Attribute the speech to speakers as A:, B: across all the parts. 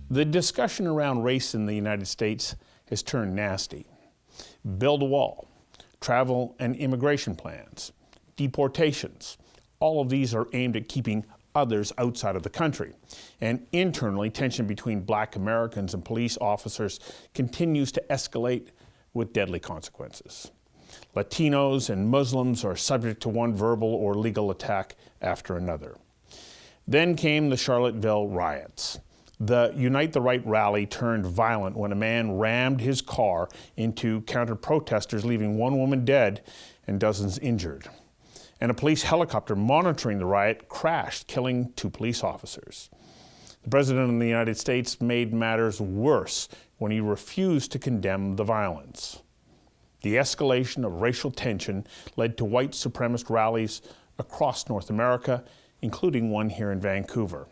A: The discussion around race in the United States has turned nasty. Build a wall, travel and immigration plans, deportations, all of these are aimed at keeping others outside of the country. And internally, tension between Black Americans and police officers continues to escalate with deadly consequences. Latinos and Muslims are subject to one verbal or legal attack after another. Then came the Charlottesville riots. The Unite the Right rally turned violent when a man rammed his car into counter-protesters, leaving one woman dead and dozens injured. And a police helicopter monitoring the riot crashed, killing 2 police officers. The President of the United States made matters worse when he refused to condemn the violence. The escalation of racial tension led to white supremacist rallies across North America, including one here in Vancouver.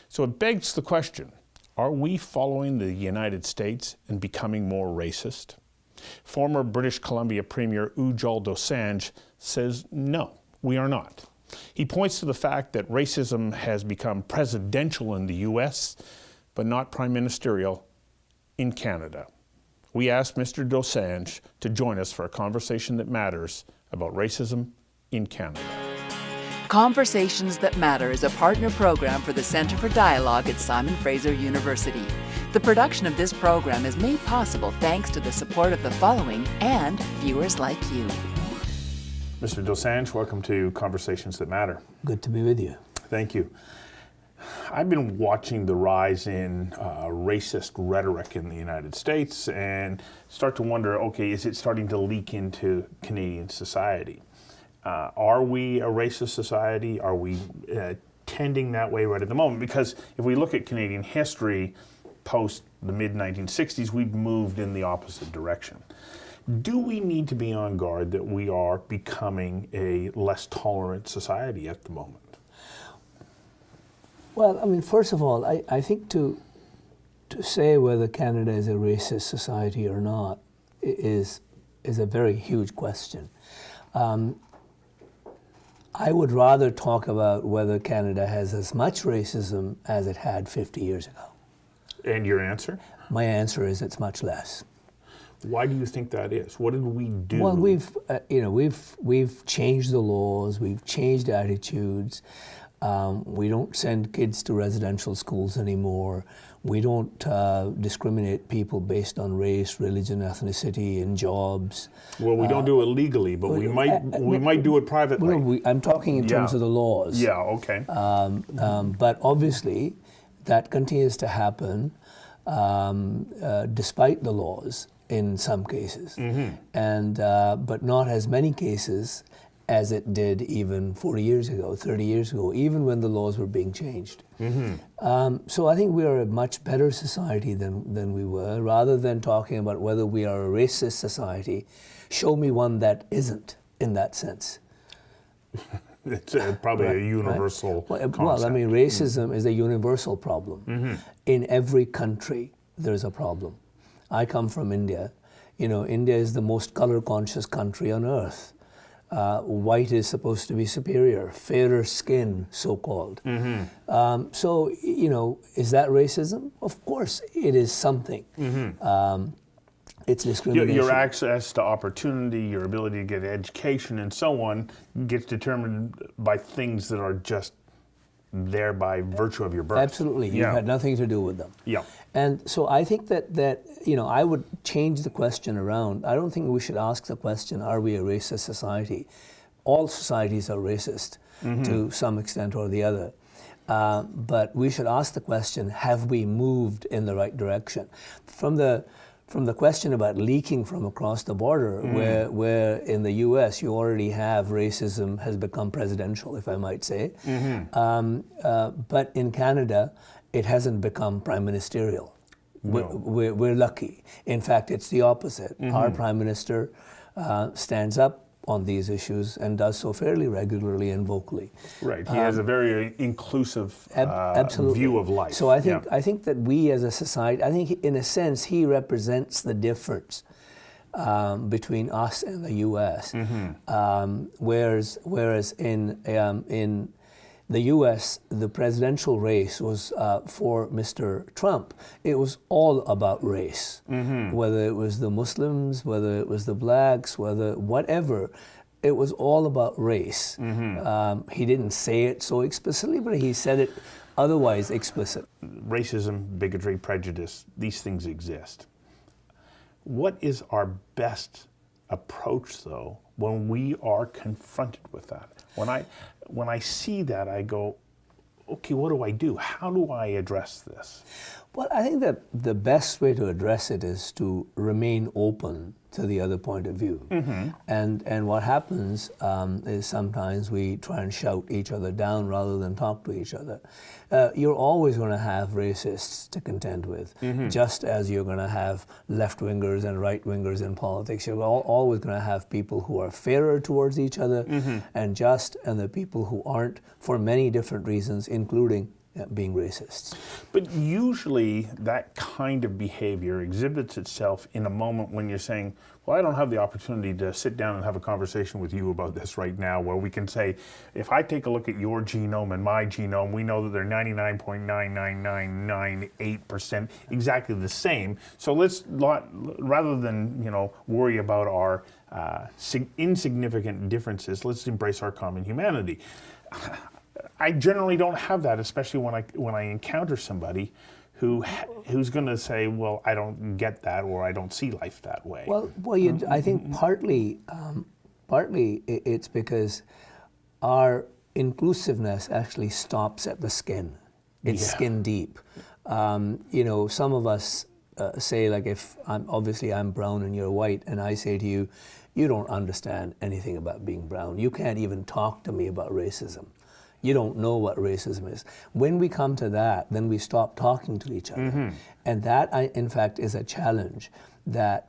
A: So it begs the question, are we following the United States and becoming more racist? Former British Columbia Premier Ujjal Dosanjh says no, we are not. He points to the fact that racism has become presidential in the US, but not prime ministerial in Canada. We asked Mr. Dosanjh to join us for a conversation that matters about racism in Canada.
B: Conversations That Matter is a partner program for the Centre for Dialogue at Simon Fraser University. The production of this program is made possible thanks to the support of the following and viewers like you.
A: Mr. Dosanjh, welcome to Conversations That Matter.
C: Good to be with you.
A: Thank you. I've been watching the rise in racist rhetoric in the United States and start to wonder, okay, is it starting to leak into Canadian society? Are we a racist society? Are we tending that way right at the moment? Because if we look at Canadian history post the mid-1960s, we've moved in the opposite direction. Do we need to be on guard that we are becoming a less tolerant society at the moment?
C: Well, I mean, first of all, I think to say whether Canada is a racist society or not is a very huge question. I would rather talk about whether Canada has as much racism as it had 50 years ago.
A: And your answer?
C: My answer is it's much less.
A: Why do you think that is? What did we do?
C: Well, we've changed the laws, we've changed attitudes. We don't send kids to residential schools anymore. We don't discriminate people based on race, religion, ethnicity, in jobs.
A: Well, we don't do it legally, but we might do it privately.
C: Well, I'm talking in terms of the laws.
A: Yeah, okay.
C: But obviously, that continues to happen despite the laws in some cases, and but not as many cases as it did even 40 years ago, 30 years ago, even when the laws were being changed. So I think we are a much better society than we were. Rather than talking about whether we are a racist society, show me one that isn't in that sense.
A: It's probably a universal concept.
C: Well, I mean, racism is a universal problem. In every country, there's a problem. I come from India. You know, India is the most color-conscious country on earth. White is supposed to be superior, fairer skin, so-called. So, you know, is that racism? Of course, it is something. It's discrimination.
A: Your access to opportunity, your ability to get education and so on gets determined by things that are just there by virtue of your birth.
C: Absolutely. You had nothing to do with them.
A: Yeah.
C: And so I think that, you know, I would change the question around. I don't think we should ask the question, are we a racist society? All societies are racist to some extent or the other. But we should ask the question, have we moved in the right direction? From the question about leaking from across the border, where in the U.S. you already have racism has become presidential, if I might say. But in Canada, it hasn't become prime ministerial. No. We're lucky. In fact, it's the opposite. Our prime minister stands up on these issues and does so fairly regularly and vocally.
A: Right. He has a very inclusive view of life.
C: So I think that we as a society, I think in a sense he represents the difference between us and the U.S. Whereas in the U.S., the presidential race was for Mr. Trump. It was all about race, whether it was the Muslims, whether it was the blacks, whatever. It was all about race. He didn't say it so explicitly, but he said it otherwise explicit.
A: Racism, bigotry, prejudice, these things exist. What is our best approach, though, when we are confronted with that? When I see that, I go, okay, what do I do? How do I address this?
C: Well, I think that the best way to address it is to remain open to the other point of view. And what happens is sometimes we try and shout each other down rather than talk to each other. You're always going to have racists to contend with, just as you're going to have left-wingers and right-wingers in politics. You're always going to have people who are fairer towards each other and just, and the people who aren't, for many different reasons, including being racists.
A: But usually that kind of behavior exhibits itself in a moment when you're saying, well, I don't have the opportunity to sit down and have a conversation with you about this right now, where we can say, if I take a look at your genome and my genome, we know that they're 99.99998% exactly the same. So let's, rather than worry about our insignificant differences, let's embrace our common humanity. I generally don't have that, especially when I encounter somebody who's going to say, "Well, I don't get that," or "I don't see life that way."
C: Well, I think partly it's because our inclusiveness actually stops at the skin. It's skin deep. Some of us say, like, if I'm brown and you're white, and I say to you, "You don't understand anything about being brown. You can't even talk to me about racism. You don't know what racism is." When we come to that, then we stop talking to each other. And that, in fact, is a challenge that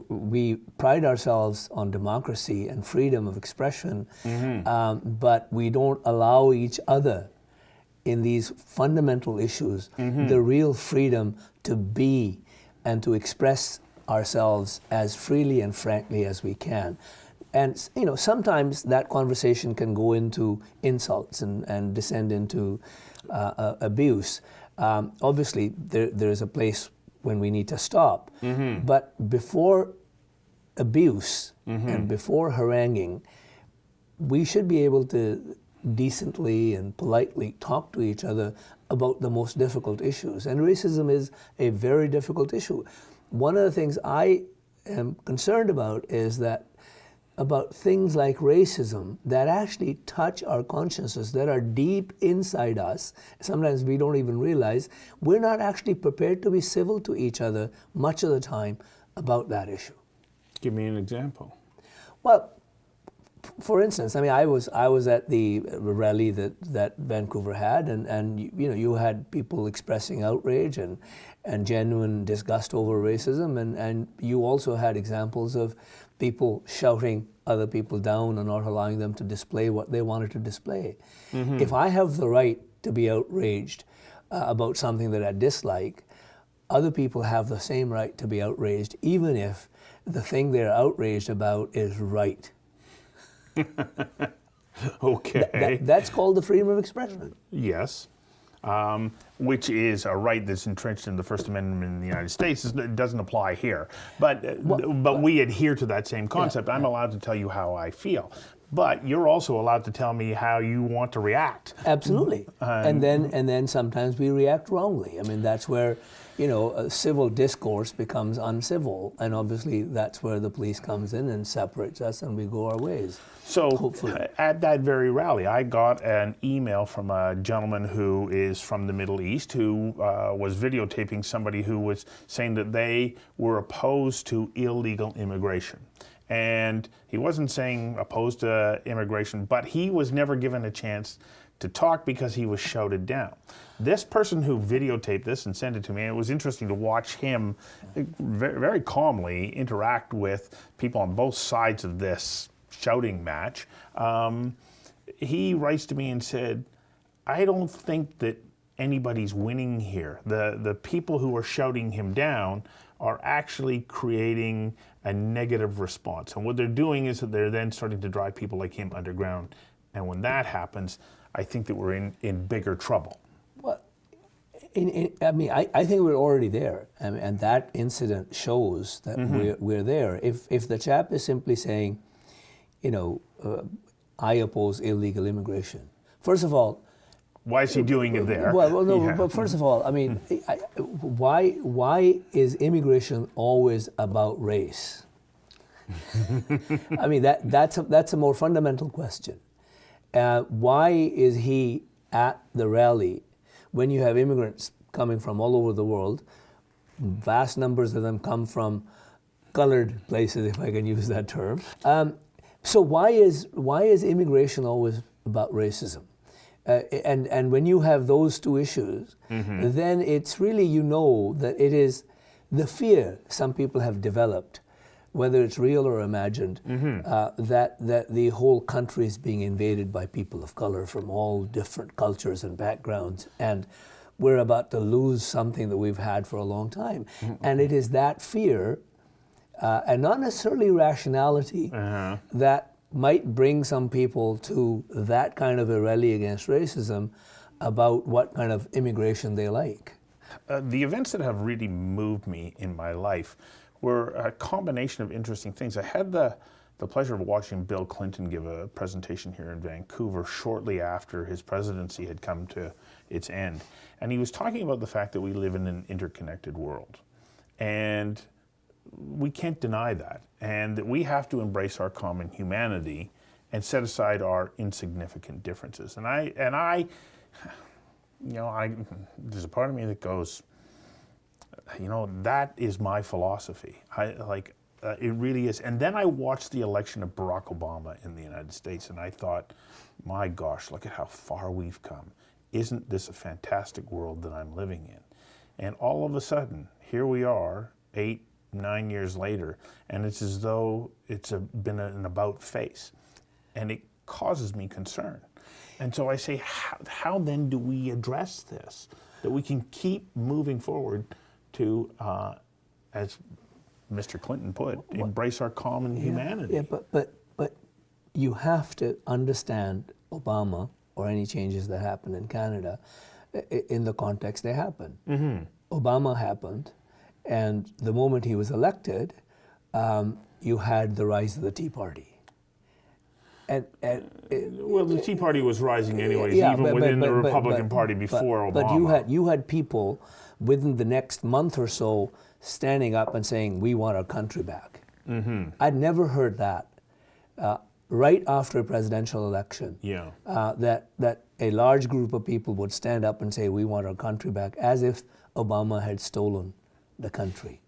C: we pride ourselves on democracy and freedom of expression, but we don't allow each other in these fundamental issues the real freedom to be and to express ourselves as freely and frankly as we can. And sometimes that conversation can go into insults and descend into abuse. Obviously, there's a place when we need to stop. But before abuse and before haranguing, we should be able to decently and politely talk to each other about the most difficult issues. And racism is a very difficult issue. One of the things I am concerned about is that about things like racism that actually touch our consciences, that are deep inside us. Sometimes we don't even realize we're not actually prepared to be civil to each other much of the time about that issue.
A: Give me an example.
C: Well, for instance, I was at the rally that Vancouver had, and you had people expressing outrage and genuine disgust over racism, and you also had examples of people shouting other people down and not allowing them to display what they wanted to display. If I have the right to be outraged about something that I dislike, other people have the same right to be outraged, even if the thing they're outraged about is right.
A: Okay.
C: That's called the freedom of expression.
A: Yes. Which is a right that's entrenched in the First Amendment in the United States. It doesn't apply here. But we adhere to that same concept. I'm allowed to tell you how I feel. But you're also allowed to tell me how you want to react.
C: Absolutely. And then sometimes we react wrongly. That's where, a civil discourse becomes uncivil. And obviously that's where the police comes in and separates us and we go our ways.
A: So
C: hopefully.
A: At that very rally, I got an email from a gentleman who is from the Middle East who was videotaping somebody who was saying that they were opposed to illegal immigration. And he wasn't saying opposed to immigration, but he was never given a chance to talk because he was shouted down. This person who videotaped this and sent it to me, it was interesting to watch him very, very calmly interact with people on both sides of this shouting match. He writes to me and said, "I don't think that anybody's winning here. The people who are shouting him down are actually creating a negative response. And what they're doing is that they're then starting to drive people like him underground. And when that happens, I think that we're in bigger trouble.
C: Well, I think we're already there, and that incident shows that we're there. If the chap is simply saying, I oppose illegal immigration. First of all,
A: why is he doing it there?
C: Well, no, but first of all, why is immigration always about race? That's a more fundamental question. Why is he at the rally when you have immigrants coming from all over the world? Vast numbers of them come from colored places, if I can use that term. So why is immigration always about racism? And when you have those two issues, then it's really, that it is the fear some people have developed, whether it's real or imagined, that the whole country is being invaded by people of color from all different cultures and backgrounds, and we're about to lose something that we've had for a long time. And it is that fear, and not necessarily rationality, that might bring some people to that kind of a rally against racism about what kind of immigration they like.
A: The events that have really moved me in my life were a combination of interesting things. I had the pleasure of watching Bill Clinton give a presentation here in Vancouver shortly after his presidency had come to its end. And he was talking about the fact that we live in an interconnected world. And we can't deny that. And that we have to embrace our common humanity and set aside our insignificant differences. And I there's a part of me that goes, that is my philosophy. It really is. And then I watched the election of Barack Obama in the United States, and I thought, my gosh, look at how far we've come. Isn't this a fantastic world that I'm living in? And all of a sudden, here we are, 8-9 years later, and it's as though it's been an about face. And it causes me concern. And so I say, how then do we address this? That we can keep moving forward to, as Mr. Clinton put, embrace our common humanity.
C: Yeah, but you have to understand Obama or any changes that happen in Canada in the context they happen. Obama happened, and the moment he was elected, you had the rise of the Tea Party.
A: Well, the Tea Party was rising anyways, within the Republican Party before Obama.
C: But you had people within the next month or so standing up and saying, we want our country back. I'd never heard that right after a presidential election. That a large group of people would stand up and say, we want our country back, as if Obama had stolen the country.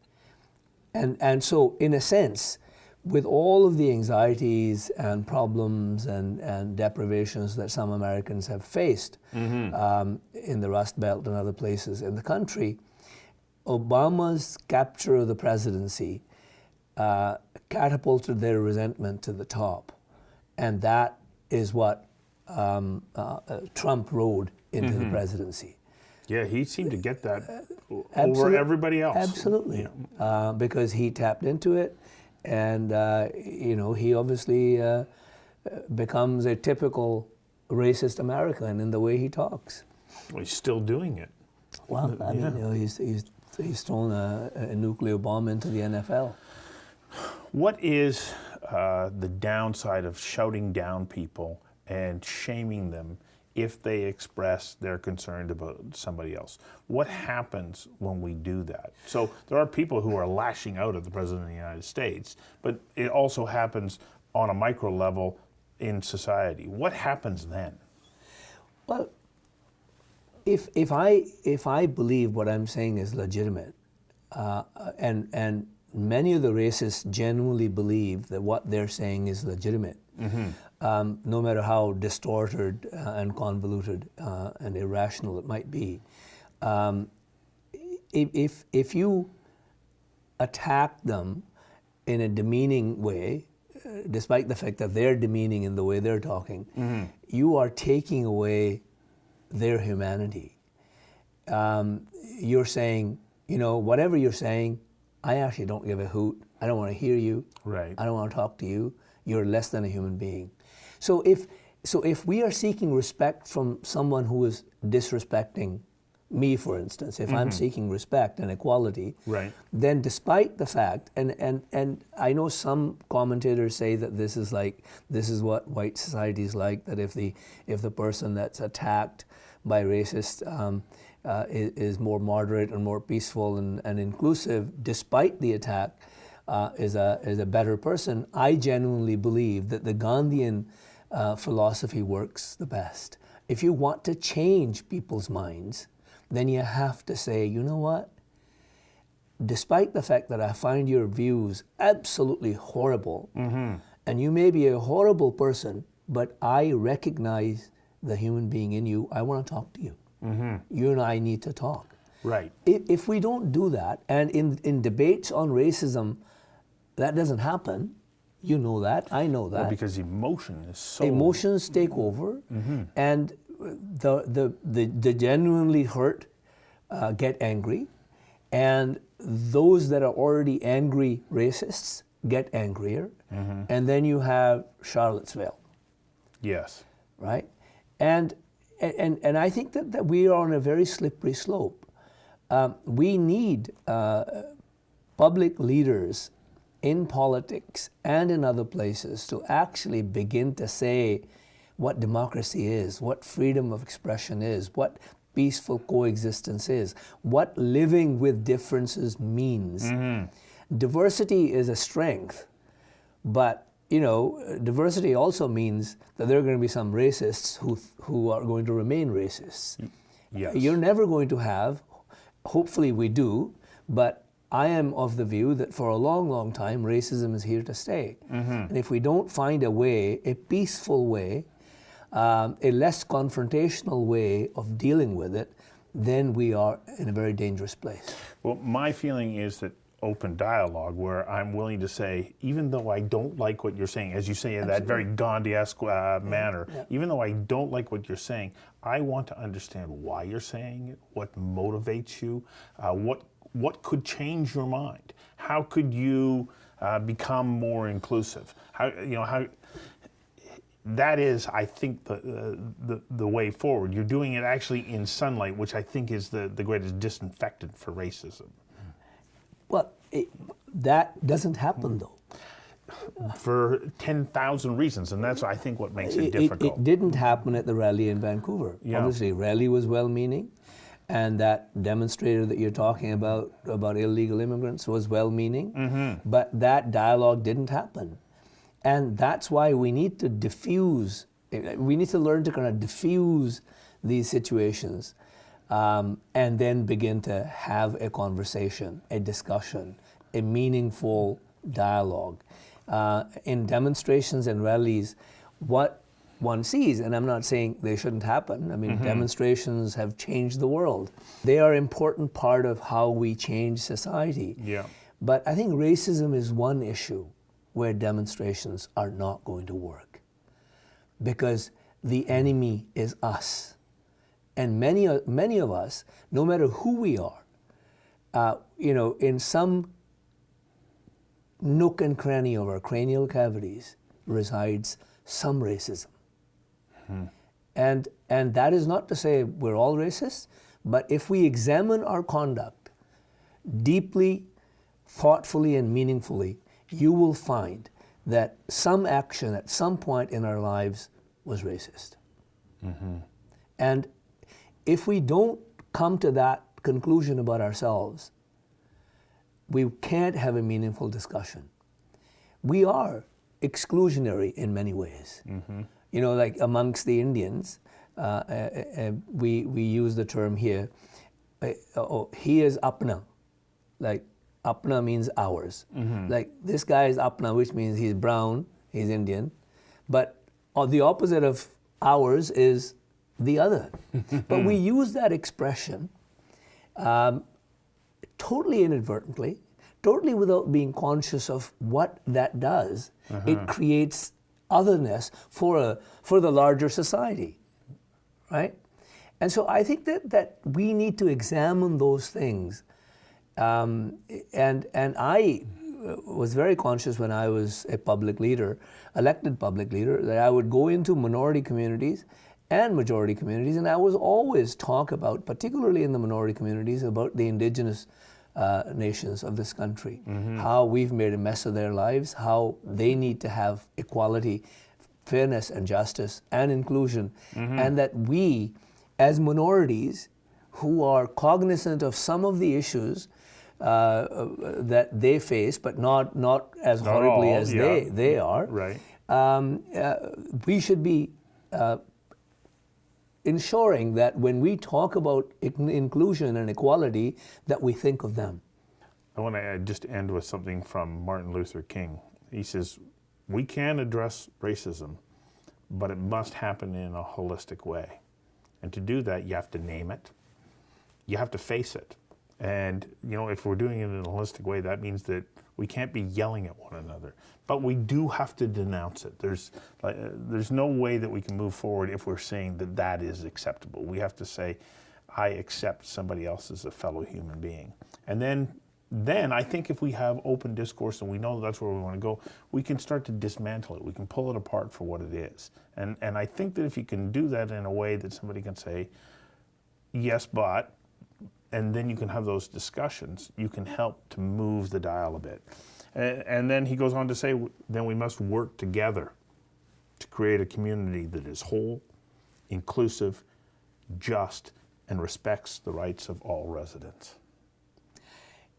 C: And so, in a sense, with all of the anxieties and problems and deprivations that some Americans have faced in the Rust Belt and other places in the country, Obama's capture of the presidency catapulted their resentment to the top. And that is what Trump rode into the presidency.
A: Yeah, he seemed to get that over everybody else.
C: Absolutely, because he tapped into it. And, he obviously becomes a typical racist American in the way he talks.
A: Well, he's still doing it.
C: Well, he's thrown a nuclear bomb into the NFL.
A: What is the downside of shouting down people and shaming them if they express their concern about somebody else? What happens when we do that? So there are people who are lashing out at the President of the United States, but it also happens on a micro level in society. What happens then?
C: Well, if I believe what I'm saying is legitimate, and many of the racists genuinely believe that what they're saying is legitimate, no matter how distorted and convoluted and irrational it might be. If you attack them in a demeaning way, despite the fact that they're demeaning in the way they're talking, you are taking away their humanity. You're saying, whatever you're saying, I actually don't give a hoot. I don't want to hear you.
A: Right.
C: I don't want to talk to you. You're less than a human being. So if So if we are seeking respect from someone who is disrespecting me, for instance, if I'm seeking respect and equality,
A: Right.
C: then despite the fact, and I know some commentators say that this is what white society is like, that if the person that's attacked by racists is more moderate and more peaceful and inclusive, despite the attack, is a better person. I genuinely believe that the Gandhian philosophy works the best. If you want to change people's minds, then you have to say, you know what? Despite the fact that I find your views absolutely horrible, and you may be a horrible person, but I recognize the human being in you, I want to talk to you. You and I need to talk.
A: Right.
C: If we don't do that, and in debates on racism, that doesn't happen, you know that, I know that.
A: Well, because emotion is so...
C: Emotions take over, and the genuinely hurt get angry, and those that are already angry racists get angrier, and then you have Charlottesville,
A: Yes.
C: right? And I think that we are on a very slippery slope. We need public leaders in politics and in other places to actually begin to say what democracy is, what freedom of expression is, what peaceful coexistence is, what living with differences means. Diversity is a strength, but diversity also means that there are going to be some racists who are going to remain racists.
A: Yes.
C: You're never going to have, hopefully we do, but I am of the view that for a long, long time, racism is here to stay. And if we don't find a way, a peaceful way, a less confrontational way of dealing with it, then we are in a very dangerous place.
A: Well, my feeling is that open dialogue, where I'm willing to say, even though I don't like what you're saying, as you say in that very Gandhi-esque manner, even though I don't like what you're saying, I want to understand why you're saying it, what motivates you, what could change your mind, how could you become more inclusive, how that is, I think, the way forward. You're doing it actually in sunlight, which I think is the greatest disinfectant for racism.
C: Well, that doesn't happen, though.
A: For 10,000 reasons, and that's, I think, what makes it difficult.
C: It didn't happen at the rally in Vancouver.
A: Yeah.
C: Obviously, rally was well-meaning, and that demonstrator that you're talking about illegal immigrants was well-meaning, but that dialogue didn't happen. And that's why we need to we need to learn to kind of diffuse these situations, and then begin to have a conversation, a discussion, a meaningful dialogue. In demonstrations and rallies, what one sees, and I'm not saying they shouldn't happen, I mean, demonstrations have changed the world. They are an important part of how we change society.
A: Yeah.
C: But I think racism is one issue where demonstrations are not going to work, because the enemy is us. And many of us, no matter who we are, in some nook and cranny of our cranial cavities resides some racism. And that is not to say we're all racist, but if we examine our conduct deeply, thoughtfully, and meaningfully, you will find that some action at some point in our lives was racist. And if we don't come to that conclusion about ourselves, we can't have a meaningful discussion. We are exclusionary in many ways. Like amongst the Indians, we use the term here, he is apna, like apna means ours. Like this guy is apna, which means he's brown, he's Indian, but the opposite of ours is the other. But we use that expression totally inadvertently, totally without being conscious of what that does. It creates otherness for the larger society, right? And so I think that we need to examine those things. And I was very conscious when I was a public leader, elected public leader, that I would go into minority communities and majority communities, and I was always talk about, particularly in the minority communities, about the indigenous nations of this country, how we've made a mess of their lives, how they need to have equality, fairness and justice and inclusion, and that we, as minorities who are cognizant of some of the issues that they face, but not as horribly
A: all,
C: as
A: yeah.
C: they are,
A: Right.
C: we should be ensuring that when we talk about inclusion and equality, that we think of them.
A: I want to just end with something from Martin Luther King. He says, we can address racism, but it must happen in a holistic way. And to do that, you have to name it. You have to face it. And, you know, if we're doing it in a holistic way, that means that we can't be yelling at one another. But we do have to denounce it. There's no way that we can move forward if we're saying that that is acceptable. We have to say, I accept somebody else as a fellow human being. And then I think if we have open discourse and we know that's where we want to go, we can start to dismantle it. We can pull it apart for what it is. And I think that if you can do that in a way that somebody can say, yes, but, and then you can have those discussions, you can help to move the dial a bit. And then he goes on to say, then we must work together to create a community that is whole, inclusive, just, and respects the rights of all residents.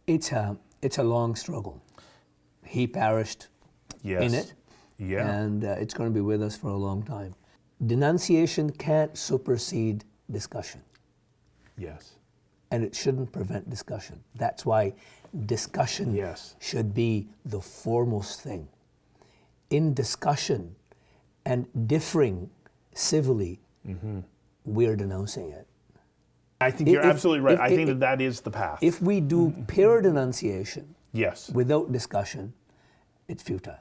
C: It's a long struggle. He perished
A: Yes.
C: in it,
A: Yeah.
C: and it's going to be with us for a long time. Denunciation can't supersede discussion,
A: Yes.
C: and it shouldn't prevent discussion. That's why discussion
A: Yes.
C: should be the foremost thing. In discussion and differing civilly, we're denouncing it.
A: I think you're absolutely right.
C: if-
A: I think
C: if-
A: that is the path.
C: If we do pure denunciation
A: Yes.
C: without discussion, it's futile.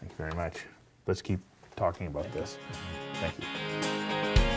A: Thank you very much. Let's keep talking about this. Thank you.